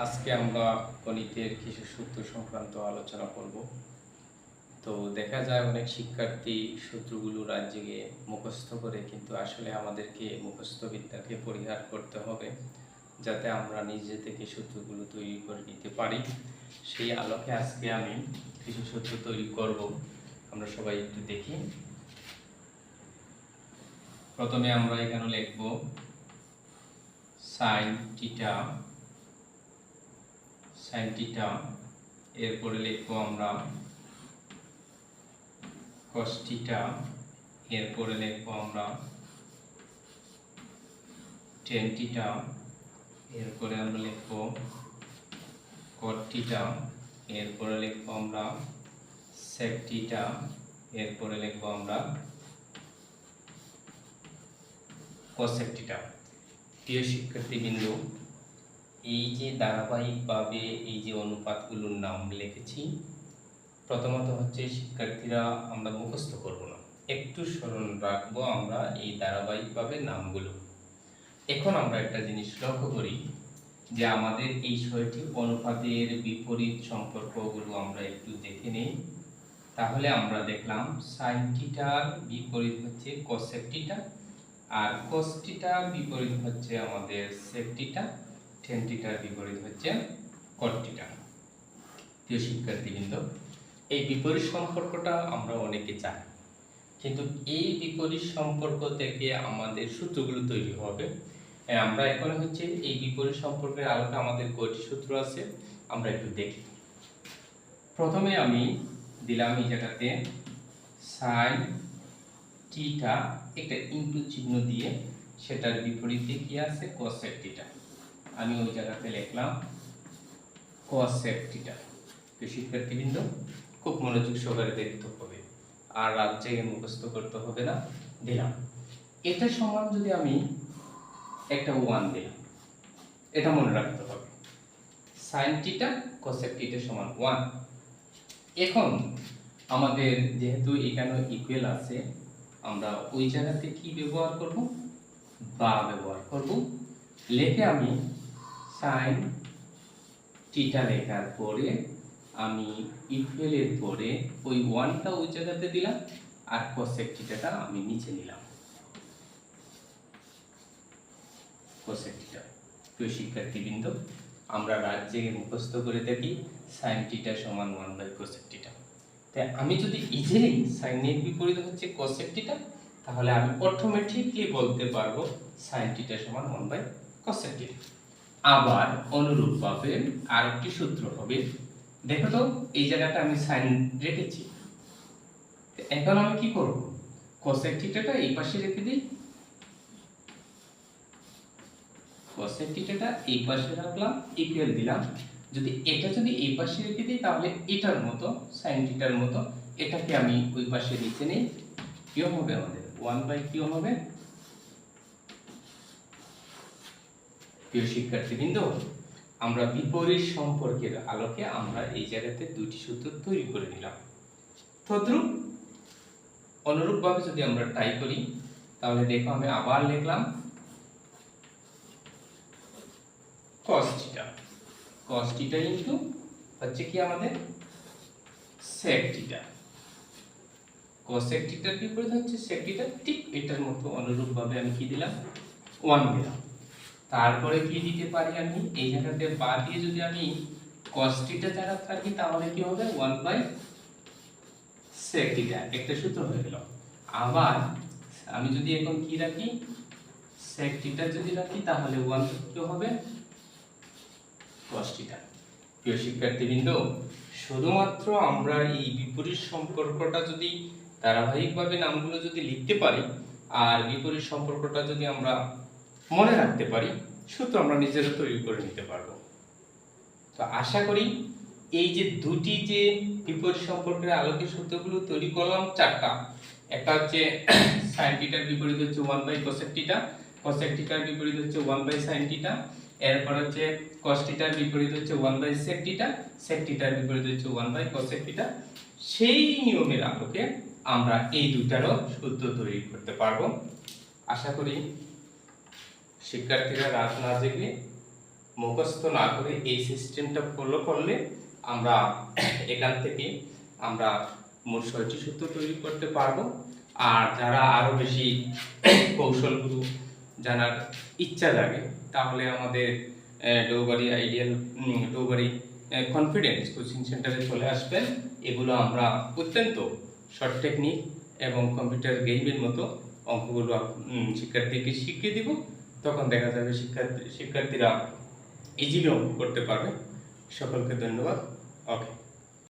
আজকে আমরা গণিতের কিছু সূত্র সংক্রান্ত আলোচনা করব। তো দেখা যায় অনেক শিক্ষার্থী সূত্রগুলো রাত জেগে মুখস্থ করে, কিন্তু আসলে আমাদেরকে মুখস্থ বিদ্যাকে পরিহার করতে হবে যাতে আমরা নিজে থেকে সূত্রগুলো তৈরি করে নিতে পারি। সেই আলোকে আজকে আমি কিছু সূত্র তৈরি করব। আমরা সবাই একটু দেখি। প্রথমে আমরা এখানে লিখব সাইন থিটা, এরপরে লিখবো আমরা cos থিটা, এরপরে লিখবো আমরা tan থিটা, এরপরে আমরা লিখবো cot থিটা, এরপরে লিখবো আমরা sec থিটা, এরপরে লিখবো আমরা cosec থিটা। প্রিয় শিক্ষার্থীবৃন্দ, এই যে ধারাবাহিকভাবে এই যে অনুপাতগুলোর নাম লিখেছি, প্রথমত হচ্ছে শিক্ষার্থীরা আমরা মুখস্থ করব না, একটু স্মরণ রাখবো আমরা এই ধারাবাহিকভাবে নামগুলো। এখন আমরা একটা জিনিস লক্ষ্য করি যে আমাদের এই ৬টি অনুপাতের বিপরীত সম্পর্কগুলো আমরা একটু দেখে নিই। তাহলে আমরা দেখলাম সাইন থিটার বিপরীত হচ্ছে কোসেক থিটা, আর কোস থিটার বিপরীত হচ্ছে আমাদের সেক থিটা, টেন থিটার বিপরীত হচ্ছে কট থিটা। প্রিয় শিক্ষার্থীবৃন্দ, এই বিপরীত সম্পর্কটা আমরা অনেকে জানি, কিন্তু এই বিপরীত সম্পর্ক থেকে আমাদের সূত্রগুলো তৈরি হবে। আমরা এখন হচ্ছে এই বিপরীত সম্পর্কের আলোকে আমাদের কয়টি সূত্র আছে আমরা একটু দেখি। প্রথমে আমি দিলাম এই জায়গাতে সাইন থিটা, একটা ইনটু চিহ্ন দিয়ে সেটার বিপরীতে কি আছে কোসেক থিটা, আমি ওই জায়গাতে লিখলাম কোসেক থিটা। তো শিক্ষার্থীবৃন্দ, খুব মনোযোগ সহকারে দেখতে হবে, আর রাত জেগে মুখস্থ করতে হবে না। দিলাম এটা সমান, যদি আমি একটা 1 দিলাম, এটা মনে রাখতে হবে, সাইন থিটা কোসেক থিটা সমান 1। এখন আমাদের যেহেতু এখানে ইকুয়াল আছে, আমরা ওই জায়গাতে কি ব্যবহার করব, বা ব্যবহার করব। লিখে আমি সাইন থিটা লেখার পরে আমি ইকুয়ালের পরে ওই 1টা ওই জায়গাতে দিলাম, আর কোসেক থিটাটা আমি নিচে নিলাম, কোসেক থিটা। তো শিক্ষার্থীবৃন্দ, আমরা রাত জেগে মুখস্থ করে থাকি সাইন থিটা সমান 1 কোসেক থিটা। তাই আমি যদি ইজিলি সাইনের বিপরীত হচ্ছে কোসেক থিটা, তাহলে আমি অটোমেটিকলি বলতে পারবো সাইন থিটা সমান 1 কোসেক থিটা। আবার অনুরূপভাবে আরেকটি সূত্র হবে, দেখো তো এই জায়গাটা আমি সাইন রেখেছি, এখন আমি কি করব, কোসেক থিটাটা এই পাশে রেখে দিই, কোসেক থিটাটা এই পাশে রাখলাম, ইকুয়াল দিলাম। যদি এটা যদি এই পাশে রেখে দিই, তাহলে এটার মতো সাইন থিটার মতো এটাকে আমি ওই পাশে নিচে নিই, কি হবে আমাদের 1/কি হবে। প্রিয় শিক্ষার্থীবৃন্দ, আমরা বিপরীত সম্পর্কের আলোকে আমরা এই জায়গাতে দুটি সূত্র তৈরি করে নিলাম। তদ্রূপ অনুরূপভাবে যদি আমরা ট্রাই করি, তাহলে দেখো আমি আবার লিখলাম cos theta, cos theta into হচ্ছে কি আমাদের sec থিটা, cosec থিটার বিপরীত হচ্ছে sec থিটা, ঠিক এটার মতো অনুরূপভাবে আমি কি দিলাম 1 দিলাম। তারপরে কি দিতে পারি, আমি এই জায়গাতে বা দিয়ে যদি আমি cos থিটা ছাড়া থাকি, তাহলে কি হবে 1/sec থিটা, একটা সূত্র হয়ে গেল। আবার আমি যদি এখন কি রাখি, sec থিটা যদি রাখি, তাহলে 1 কি হবে cos থিটা। প্রিয় শিক্ষার্থীবৃন্দ, শুধুমাত্র আমরা এই বিপরীত সম্পর্কটা যদি ধারাবাহিকভাবে নামগুলো যদি লিখতে পারি, আর বিপরীত সম্পর্কটা যদি আমরা মনে রাখতে পারি, সূত্র আমরা নিজেরা তৈরি করে নিতে পারবো। তো আশা করি এই যে দুটি যে বিপরীত সম্পর্কের আলোকে সূত্রগুলো তৈরি করলাম 4টা, একটা হচ্ছে sin থিটার বিপরীত হচ্ছে 1/cosec থিটা, cosec থিটার বিপরীত হচ্ছে 1/sin থিটা, এরপর হচ্ছে cos থিটার বিপরীত হচ্ছে 1/sec থিটা, sec থিটার বিপরীত হচ্ছে 1/cosec থিটা। সেই নিয়মের আলোকে আমরা এই দুটারও সূত্র তৈরি করতে পারবো। আশা করি শিক্ষার্থীরা রাত না জেগে মুখস্থ না করে এই সিস্টেমটা ফলো করলে আমরা এখান থেকে আমরা মোট ৬টি সূত্র তৈরি করতে পারবো। আর যারা আরও বেশি কৌশলগুলো জানার ইচ্ছা জাগে তাহলে আমাদের Doubari ideal Doubari confidence coaching সেন্টারে চলে আসবেন। এগুলো আমরা অত্যন্ত শর্ট টেকনিক এবং কম্পিউটার গেমের মতো অঙ্কগুলো শিক্ষার্থীকে শিখিয়ে দিব। তখন দেখা যাবে শিক্ষার্থীরা ইজিলি অঙ্ক করতে পারবে। সকলকে ধন্যবাদ। ওকে।